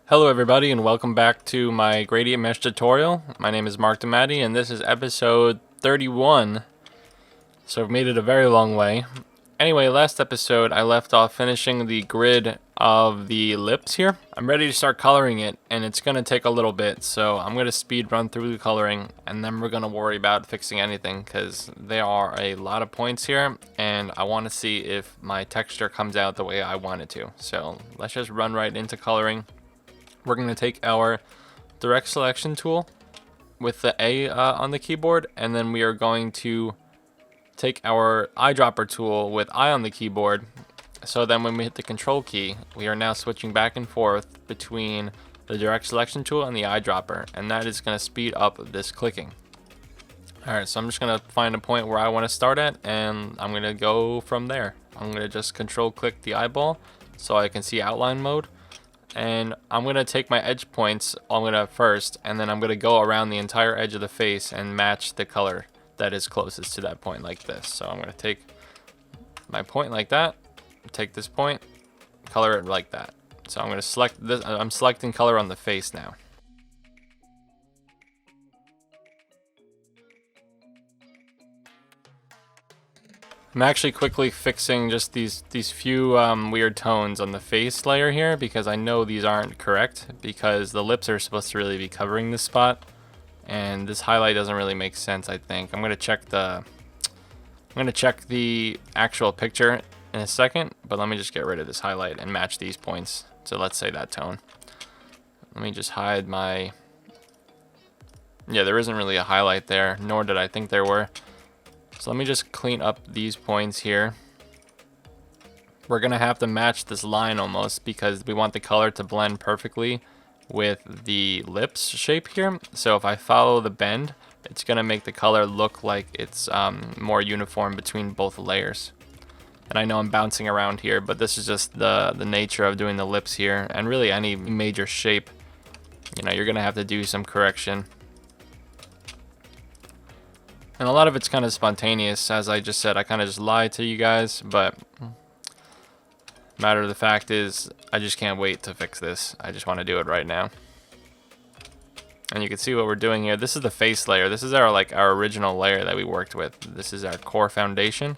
Hello everybody and welcome back to my gradient mesh tutorial. My name is Mark DiMattei and this is episode 31. So I've made it a very long way. Anyway, last episode I left off finishing the grid of the lips here. I'm ready to start coloring it and it's going to take a little bit. So I'm going to speed run through the coloring and then we're going to worry about fixing anything because there are a lot of points here and I want to see if my texture comes out the way I want it to. So let's just run right into coloring. We're going to take our direct selection tool with the A on the keyboard, and then we are going to take our eyedropper tool with I on the keyboard. So then when we hit the control key, we are now switching back and forth between the direct selection tool and the eyedropper, and that is going to speed up this clicking. Alright, so I'm just going to find a point where I want to start at, and I'm going to go from there. I'm going to just control click the eyeball so I can see outline mode. And I'm going to take my edge points first, and then I'm going to go around the entire edge of the face and match the color that is closest to that point like this. So I'm going to take my point like that, take this point, color it like that. So I'm going to select this. I'm selecting color on the face now. I'm actually quickly fixing just these few weird tones on the face layer here because I know these aren't correct because the lips are supposed to really be covering this spot and this highlight doesn't really make sense. I think I'm gonna check the actual picture in a second, but let me just get rid of this highlight and match these points. So let's say that tone. Let me just hide my, yeah, there isn't really a highlight there, nor did I think there were. So let me just clean up these points here. We're gonna have to match this line almost because we want the color to blend perfectly with the lips shape here. So if I follow the bend, it's gonna make the color look like it's more uniform between both layers. And I know I'm bouncing around here, but this is just the nature of doing the lips here, and really any major shape, you know, you're gonna have to do some correction. And a lot of it's kind of spontaneous, as I just said. I kind of just lied to you guys, but matter of the fact is, I just can't wait to fix this. I just want to do it right now. And you can see what we're doing here. This is the face layer. This is our original layer that we worked with. This is our core foundation.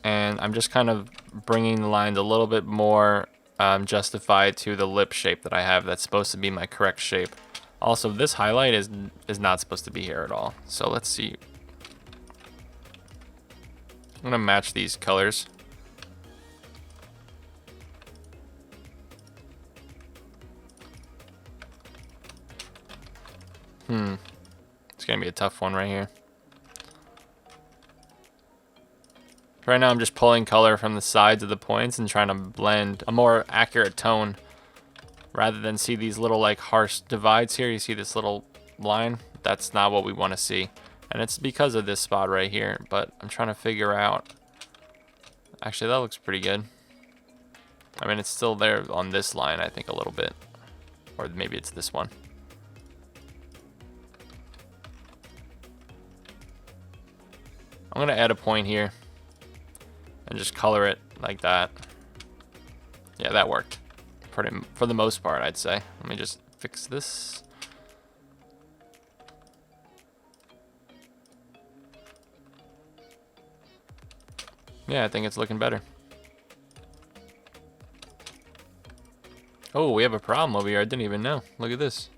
And I'm just kind of bringing the lines a little bit more justified to the lip shape that I have that's supposed to be my correct shape. Also, this highlight is not supposed to be here at all. So let's see. I'm gonna match these colors. It's gonna be a tough one right here. Right now I'm just pulling color from the sides of the points and trying to blend a more accurate tone. Rather than see these little like harsh divides here, you see this little line? That's not what we want to see. And it's because of this spot right here, but I'm trying to figure out. Actually, that looks pretty good. I mean, it's still there on this line, I think, a little bit. Or maybe it's this one. I'm gonna add a point here and just color it like that. Yeah, that worked. For the most part, I'd say. Let me just fix this. Yeah, I think it's looking better. Oh, we have a problem over here. I didn't even know. Look at this.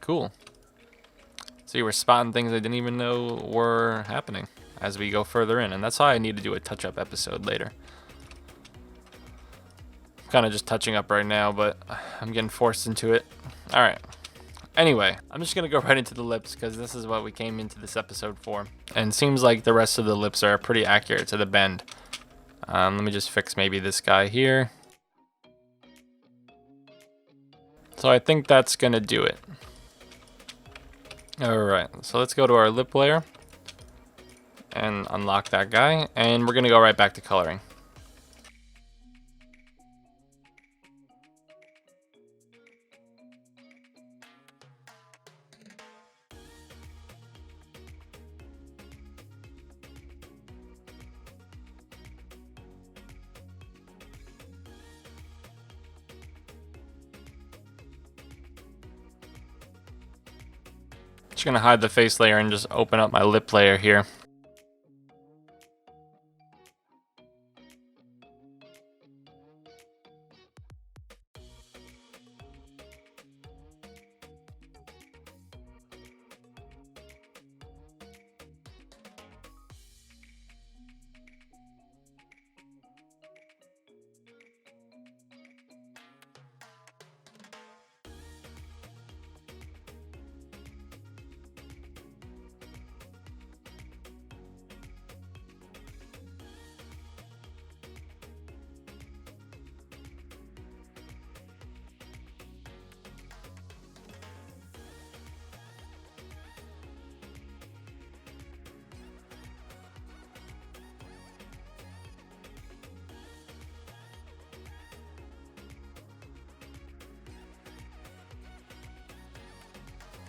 Cool. See, we're spotting things I didn't even know were happening as we go further in, and that's why I need to do a touch-up episode later. I'm kind of just touching up right now, but I'm getting forced into it. Alright. Anyway, I'm just going to go right into the lips because this is what we came into this episode for. And it seems like the rest of the lips are pretty accurate to the bend. Let me just fix maybe this guy here. So I think that's going to do it. Alright, so let's go to our lip layer and unlock that guy, and we're gonna go right back to coloring. Just gonna hide the face layer and just open up my lip layer here.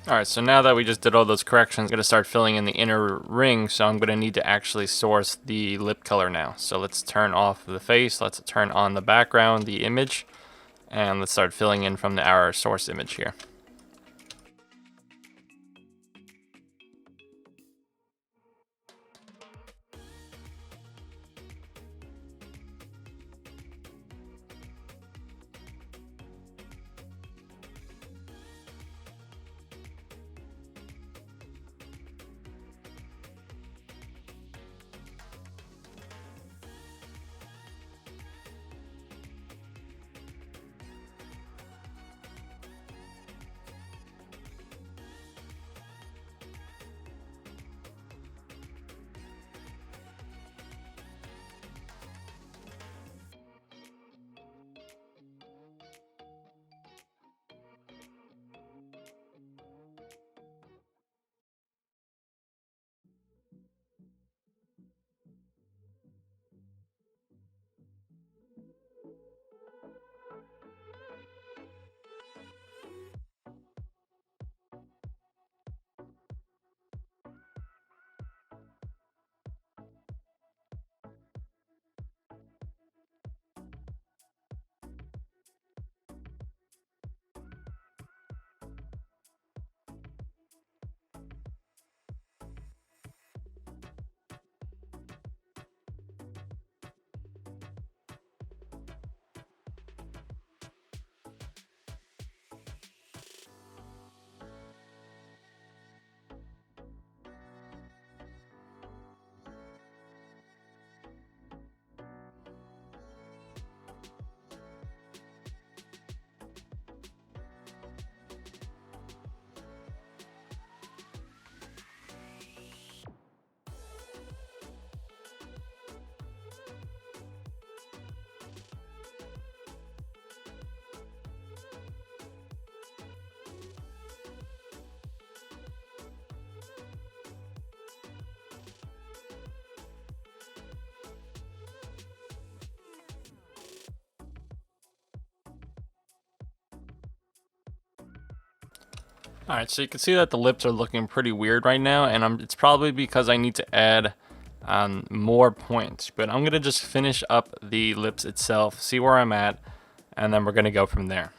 Alright, so now that we just did all those corrections, I'm going to start filling in the inner ring, so I'm going to need to actually source the lip color now. So let's turn off the face, let's turn on the background, the image, and let's start filling in from our source image here. Alright, so you can see that the lips are looking pretty weird right now, and it's probably because I need to add more points. But I'm going to just finish up the lips itself, see where I'm at, and then we're going to go from there.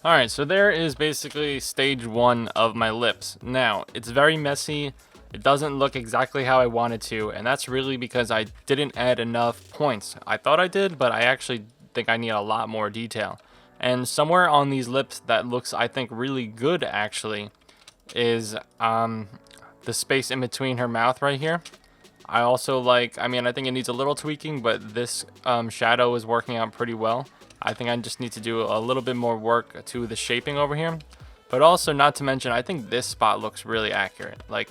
Alright, so there is basically stage 1 of my lips. Now, it's very messy. It doesn't look exactly how I wanted to, and that's really because I didn't add enough points. I thought I did, but I actually think I need a lot more detail. And somewhere on these lips that looks, I think, really good actually is the space in between her mouth right here. I also like, I think it needs a little tweaking, but this shadow is working out pretty well. I think I just need to do a little bit more work to the shaping over here. But also, not to mention, I think this spot looks really accurate. Like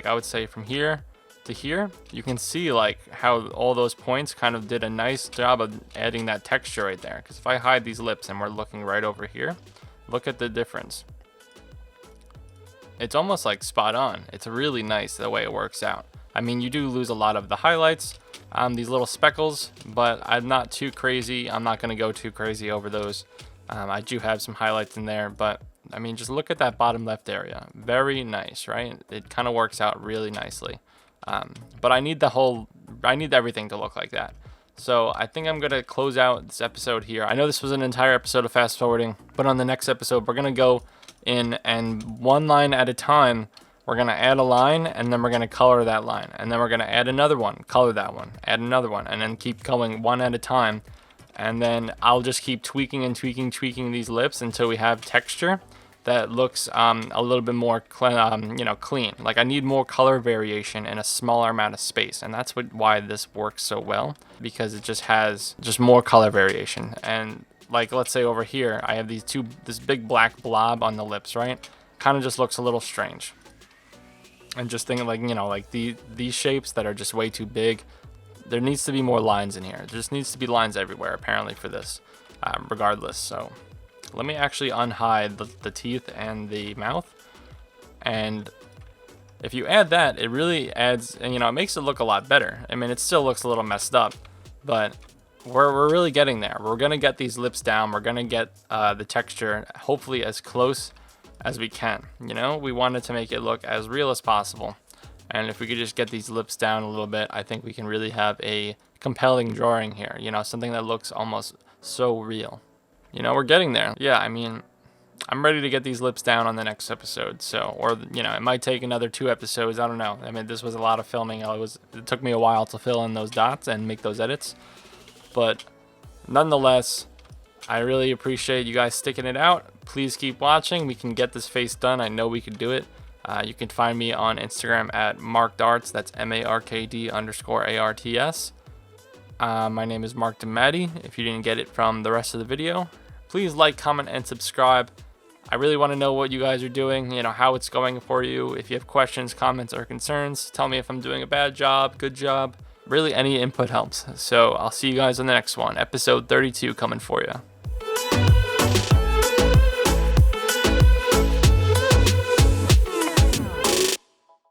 I would say from here to here, you can see like how all those points kind of did a nice job of adding that texture right there. Because if I hide these lips and we're looking right over here, look at the difference. It's almost like spot on. It's really nice the way it works out. I mean, you do lose a lot of the highlights, these little speckles, but I'm not too crazy. I'm not going to go too crazy over those. I do have some highlights in there, but I mean, just look at that bottom left area. Very nice, right? It kind of works out really nicely. But I need everything to look like that. So I think I'm going to close out this episode here. I know this was an entire episode of fast forwarding, but on the next episode, we're going to go in and one line at a time. We're going to add a line, and then we're going to color that line. And then we're going to add another one, color that one, add another one, and then keep going one at a time. And then I'll just keep tweaking and tweaking these lips until we have texture that looks a little bit more clean. Like I need more color variation in a smaller amount of space. And that's why this works so well, because it just has more color variation. And like, let's say over here, I have this big black blob on the lips, right? Kind of just looks a little strange. And just thinking like these shapes that are just way too big, there needs to be more lines in here. There just needs to be lines everywhere apparently for this, regardless. So let me actually unhide the teeth and the mouth. And if you add that, it really adds, and it makes it look a lot better. I mean, it still looks a little messed up, but we're really getting there. We're gonna get these lips down. We're gonna get the texture hopefully as close as we can. We wanted to make it look as real as possible, and if we could just get these lips down a little bit, I think we can really have a compelling drawing here. Something that looks almost so real. We're getting there. Yeah, I mean, I'm ready to get these lips down on the next episode. So, or it might take another 2 episodes. I don't know. I mean, this was a lot of filming. It took me a while to fill in those dots and make those edits, but nonetheless, I really appreciate you guys sticking it out. Please keep watching. We can get this face done. I know we can do it. You can find me on Instagram at markdarts. That's MARKD_ARTS. My name is Mark DiMattei. If you didn't get it from the rest of the video, please like, comment, and subscribe. I really want to know what you guys are doing, how it's going for you. If you have questions, comments, or concerns, tell me if I'm doing a bad job, good job. Really, any input helps. So I'll see you guys on the next one. Episode 32 coming for you.